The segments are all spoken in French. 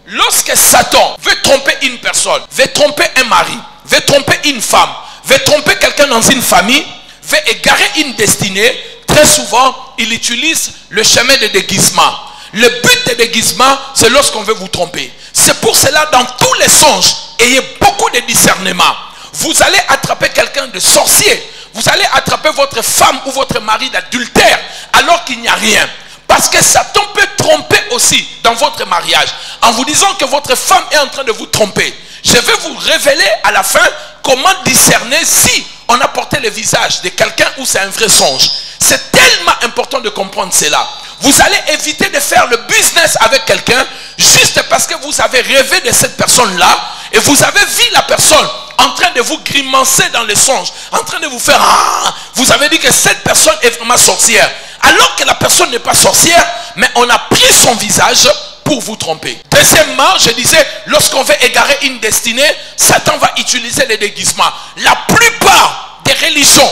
Lorsque Satan veut tromper une personne, veut tromper un mari, veut tromper une femme, veut tromper quelqu'un dans une famille, veut égarer une destinée, très souvent, il utilise le chemin de déguisement. Le but de déguisement, c'est lorsqu'on veut vous tromper. C'est pour cela, dans tous les songes, ayez beaucoup de discernement. Vous allez attraper quelqu'un de sorcier. Vous allez attraper votre femme ou votre mari d'adultère, alors qu'il n'y a rien. Parce que Satan peut tromper aussi dans votre mariage, en vous disant que votre femme est en train de vous tromper. Je vais vous révéler à la fin comment discerner si on a porté le visage de quelqu'un ou c'est un vrai songe. C'est tellement important de comprendre cela. Vous allez éviter de faire le business avec quelqu'un juste parce que vous avez rêvé de cette personne-là et vous avez vu la personne en train de vous grimacer dans les songes, en train de vous faire ah, vous avez dit que cette personne est vraiment sorcière. Alors que la personne n'est pas sorcière, mais on a pris son visage pour vous tromper. Deuxièmement, je disais, lorsqu'on veut égarer une destinée, Satan va utiliser les déguisements. La plupart des religions,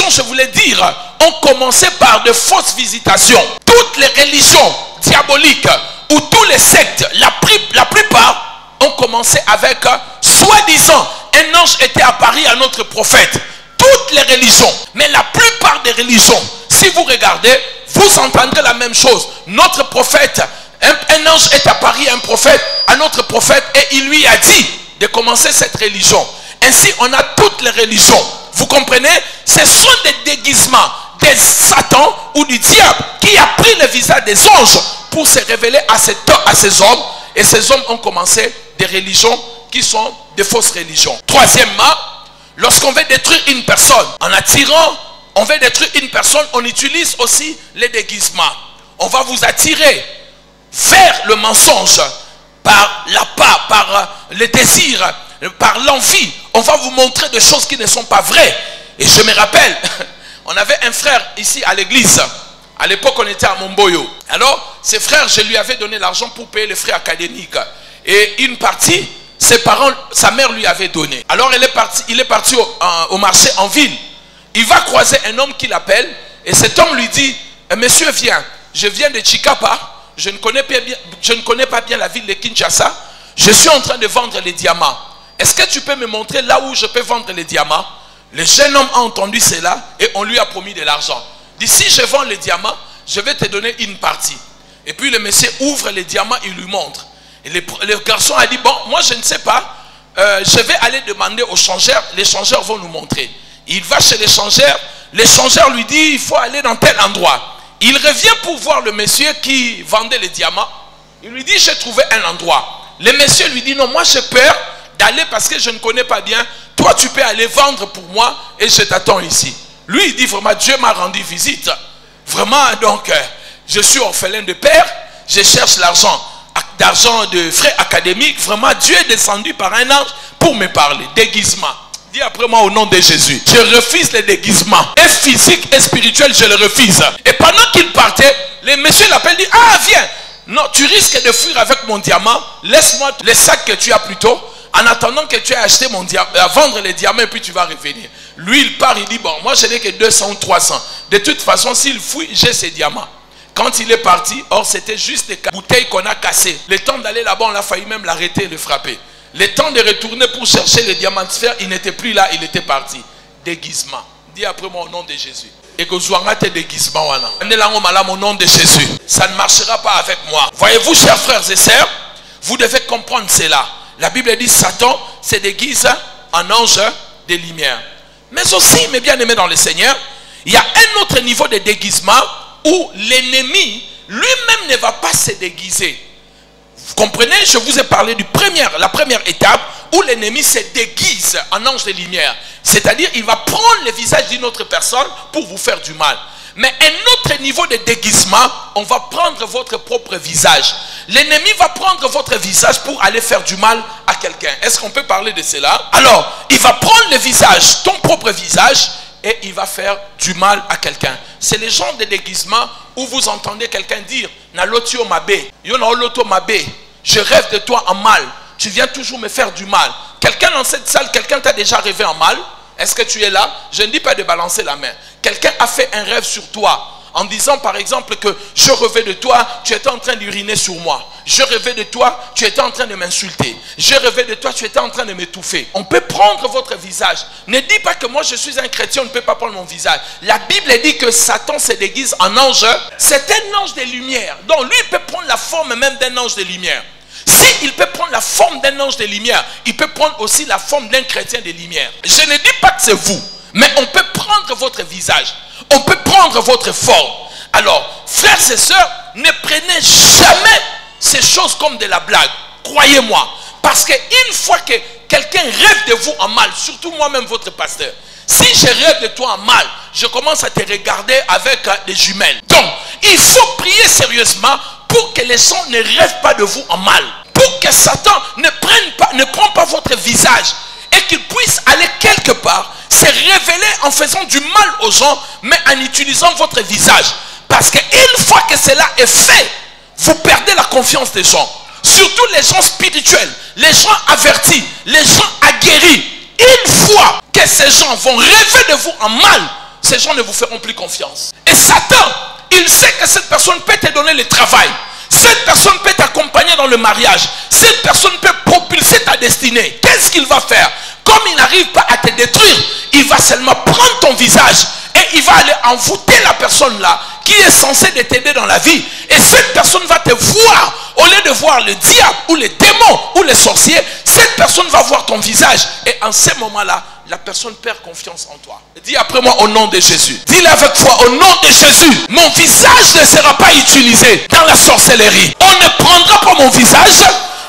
je voulais dire, ont commencé par de fausses visitations. Toutes les religions diaboliques ou tous les sectes, la plupart ont commencé avec, soi-disant, un ange était apparu à notre prophète. Toutes les religions, mais la plupart des religions, si vous regardez, vous entendrez la même chose. Notre prophète, un ange est apparu à un prophète, à notre prophète, et il lui a dit de commencer cette religion. Ainsi, on a toutes les religions. Vous comprenez? Ce sont des déguisements des Satan ou du diable qui a pris le visage des anges pour se révéler à ces hommes. Et ces hommes ont commencé des religions qui sont des fausses religions. Troisièmement, lorsqu'on veut détruire une personne, en attirant, on veut détruire une personne, on utilise aussi les déguisements. On va vous attirer vers le mensonge par la part, par le désir, par l'envie. On va vous montrer des choses qui ne sont pas vraies. Et je me rappelle, on avait un frère ici à l'église. À l'époque, on était à Momboyo. Alors, ce frère, je lui avais donné l'argent pour payer les frais académiques. Et une partie, ses parents, sa mère lui avait donné. Alors, il est parti au marché en ville. Il va croiser un homme qui l'appelle. Et cet homme lui dit, monsieur, viens. Je viens de Chikapa. Je ne connais pas bien la ville de Kinshasa. Je suis en train de vendre les diamants. Est-ce que tu peux me montrer là où je peux vendre les diamants? Le jeune homme a entendu cela et on lui a promis de l'argent. Il dit, si je vends les diamants, je vais te donner une partie. Et puis le monsieur ouvre les diamants, il lui montre. Et le garçon a dit, bon, moi je ne sais pas, je vais aller demander aux changeurs, les changeurs vont nous montrer. Il va chez les changeurs lui dit, il faut aller dans tel endroit. Il revient pour voir le monsieur qui vendait les diamants. Il lui dit, j'ai trouvé un endroit. Le monsieur lui dit, non, moi j'ai peur d'aller parce que je ne connais pas bien. Toi, tu peux aller vendre pour moi et je t'attends ici. Lui, il dit vraiment, Dieu m'a rendu visite. Vraiment, donc, je suis orphelin de père. Je cherche d'argent de frais académiques. Vraiment, Dieu est descendu par un ange pour me parler. Déguisement. Dis après moi au nom de Jésus. Je refuse les déguisements. Et physique et spirituel, je le refuse. Et pendant qu'il partait, le monsieur l'appelle, dit, ah, viens. Non, tu risques de fuir avec mon diamant. Laisse-moi les sacs que tu as plutôt. En attendant que tu aies acheté mon diamant, à vendre les diamants et puis tu vas revenir. Lui, il part, il dit, bon, moi je n'ai que 200 ou 300. De toute façon, s'il fouille, j'ai ces diamants. Quand il est parti, or c'était juste des bouteilles qu'on a cassées. Le temps d'aller là-bas, on a failli même l'arrêter et le frapper. Le temps de retourner pour chercher les diamants de sphère, il n'était plus là, il était parti. Déguisement. Dis après moi au nom de Jésus. Et que Zouanga te déguisement. Au nom de Jésus. Ça ne marchera pas avec moi. Voyez-vous, chers frères et sœurs, vous devez comprendre cela. La Bible dit Satan se déguise en ange de lumière. Mais aussi, mes bien-aimés dans le Seigneur, il y a un autre niveau de déguisement où l'ennemi lui-même ne va pas se déguiser. Vous comprenez? Je vous ai parlé de la première étape où l'ennemi se déguise en ange de lumière. C'est-à-dire, il va prendre le visage d'une autre personne pour vous faire du mal. Mais un autre niveau de déguisement, on va prendre votre propre visage. L'ennemi va prendre votre visage pour aller faire du mal à quelqu'un. Est-ce qu'on peut parler de cela? Alors, il va prendre le visage, ton propre visage, et il va faire du mal à quelqu'un. C'est le genre de déguisement où vous entendez quelqu'un dire « Nalotio mabe, yonaloto mabe, je rêve de toi en mal, tu viens toujours me faire du mal. » Quelqu'un dans cette salle, quelqu'un t'a déjà rêvé en mal? Est-ce que tu es là? Je ne dis pas de balancer la main. Quelqu'un a fait un rêve sur toi en disant par exemple que je rêvais de toi, tu étais en train d'uriner sur moi. Je rêvais de toi, tu étais en train de m'insulter. Je rêvais de toi, tu étais en train de m'étouffer. On peut prendre votre visage. Ne dis pas que moi je suis un chrétien, on ne peut pas prendre mon visage. La Bible dit que Satan se déguise en ange. C'est un ange de lumière. Donc lui il peut prendre la forme même d'un ange de lumière. S'il peut prendre la forme d'un ange de lumière, il peut prendre aussi la forme d'un chrétien de lumière. Je ne dis pas que c'est vous, mais on peut prendre votre visage. On peut prendre votre forme. Alors, frères et sœurs, ne prenez jamais ces choses comme de la blague. Croyez-moi. Parce qu'une fois que quelqu'un rêve de vous en mal, surtout moi-même votre pasteur, si je rêve de toi en mal, je commence à te regarder avec des jumelles. Donc, il faut prier sérieusement pour que les gens ne rêvent pas de vous en mal. Pour que Satan ne prenne pas votre visage et qu'il puisse aller quelque part, se révéler en faisant du mal aux gens, mais en utilisant votre visage. Parce qu'une fois que cela est fait, vous perdez la confiance des gens. Surtout les gens spirituels, les gens avertis, les gens aguerris. Une fois que ces gens vont rêver de vous en mal, ces gens ne vous feront plus confiance. Et Satan, il sait que cette personne peut te donner le travail. Cette personne peut t'accompagner dans le mariage. Cette personne peut propulser ta destinée. Qu'est-ce qu'il va faire? Comme il n'arrive pas à te détruire, il va seulement prendre ton visage et il va aller envoûter la personne là qui est censée t'aider dans la vie. Et cette personne va te voir. Au lieu de voir le diable ou les démons ou les sorciers, cette personne va voir ton visage. Et en ce moment-là, la personne perd confiance en toi. Dis après moi au nom de Jésus. Dis-le avec foi au nom de Jésus. Mon visage ne sera pas utilisé dans la sorcellerie. On ne prendra pas mon visage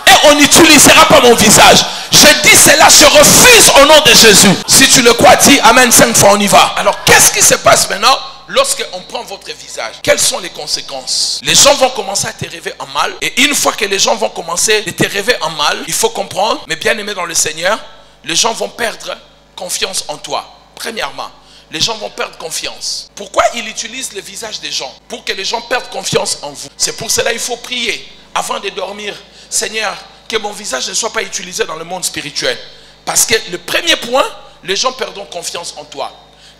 et on n'utilisera pas mon visage. Je dis cela, je refuse au nom de Jésus. Si tu le crois, dis Amen 5 fois, on y va. Alors qu'est-ce qui se passe maintenant? Lorsqu'on prend votre visage, quelles sont les conséquences? Les gens vont commencer à te rêver en mal. Et une fois que les gens vont commencer à te rêver en mal, il faut comprendre, mes bien-aimés dans le Seigneur, les gens vont perdre confiance en toi. Premièrement, les gens vont perdre confiance. Pourquoi il utilise le visage des gens? Pour que les gens perdent confiance en vous. C'est pour cela qu'il faut prier avant de dormir. Seigneur, que mon visage ne soit pas utilisé dans le monde spirituel. Parce que le premier point, les gens perdront confiance en toi.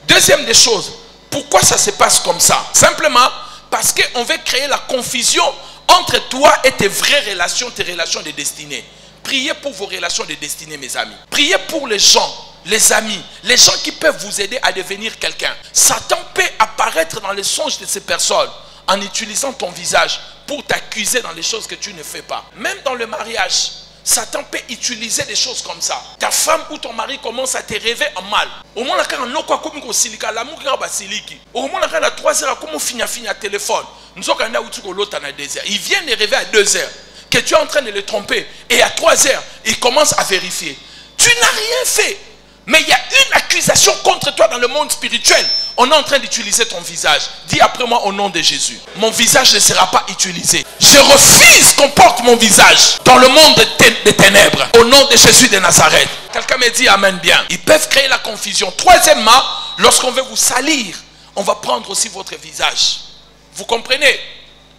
Deuxième des choses, pourquoi ça se passe comme ça? Simplement parce qu'on veut créer la confusion entre toi et tes vraies relations, tes relations de destinée. Priez pour vos relations de destinée, mes amis. Priez pour les gens, les amis, les gens qui peuvent vous aider à devenir quelqu'un. Satan peut apparaître dans les songes de ces personnes en utilisant ton visage pour t'accuser dans les choses que tu ne fais pas. Même dans le mariage, Satan peut utiliser des choses comme ça. Ta femme ou ton mari commence à te rêver en mal. Au moins, la 3 heures, comment finir téléphone. Il vient de rêver à 2 heures. Que tu es en train de le tromper. Et à 3 heures, il commence à vérifier. Tu n'as rien fait. Mais il y a une accusation contre toi dans le monde spirituel. On est en train d'utiliser ton visage. Dis après moi au nom de Jésus. Mon visage ne sera pas utilisé. Je refuse qu'on porte mon visage dans le monde des ténèbres. Au nom de Jésus de Nazareth. Quelqu'un me dit amen bien. Ils peuvent créer la confusion. Troisièmement, lorsqu'on veut vous salir, on va prendre aussi votre visage. Vous comprenez?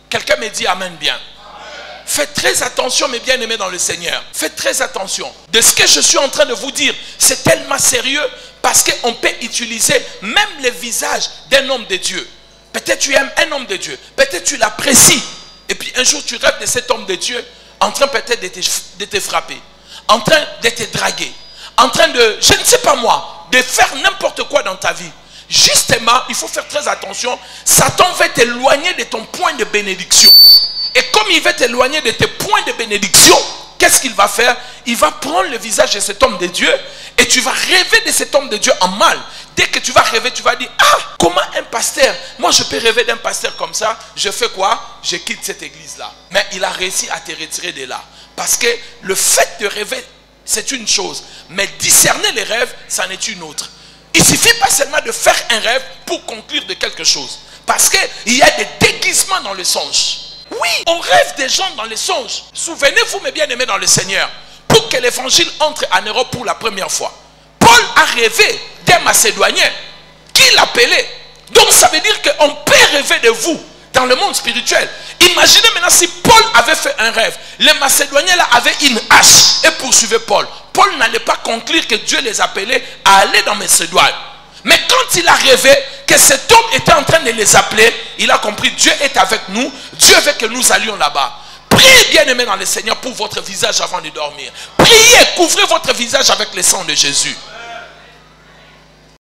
Quelqu'un me dit amen bien. Faites très attention, mes bien-aimés dans le Seigneur. Faites très attention. De ce que je suis en train de vous dire, c'est tellement sérieux parce qu'on peut utiliser même le visage d'un homme de Dieu. Peut-être tu aimes un homme de Dieu. Peut-être tu l'apprécies. Et puis un jour tu rêves de cet homme de Dieu en train peut-être de te frapper, en train de te draguer, en train de, je ne sais pas moi, de faire n'importe quoi dans ta vie. Justement, il faut faire très attention. Satan va t'éloigner de ton point de bénédiction. Et comme il va t'éloigner de tes points de bénédiction, qu'est-ce qu'il va faire? Il va prendre le visage de cet homme de Dieu et tu vas rêver de cet homme de Dieu en mal. Dès que tu vas rêver, tu vas dire, ah, comment un pasteur? Moi, je peux rêver d'un pasteur comme ça. Je fais quoi? Je quitte cette église-là. Mais il a réussi à te retirer de là. Parce que le fait de rêver, c'est une chose. Mais discerner les rêves, ça n'est une autre. Il ne suffit pas seulement de faire un rêve pour conclure de quelque chose. Parce qu'il y a des déguisements dans le songe. Oui, on rêve des gens dans les songes. Souvenez-vous, mes bien-aimés dans le Seigneur, pour que l'évangile entre en Europe pour la première fois. Paul a rêvé d'un Macédonien qui l'appelait. Donc ça veut dire qu'on peut rêver de vous dans le monde spirituel. Imaginez maintenant si Paul avait fait un rêve. Les Macédoniens là avaient une hache et poursuivaient Paul. Paul n'allait pas conclure que Dieu les appelait à aller dans Macédoine. Mais quand il a rêvé, que cet homme était en train de les appeler, il a compris, Dieu est avec nous, Dieu veut que nous allions là-bas. Priez, bien-aimés dans le Seigneur, pour votre visage avant de dormir. Priez, couvrez votre visage avec le sang de Jésus.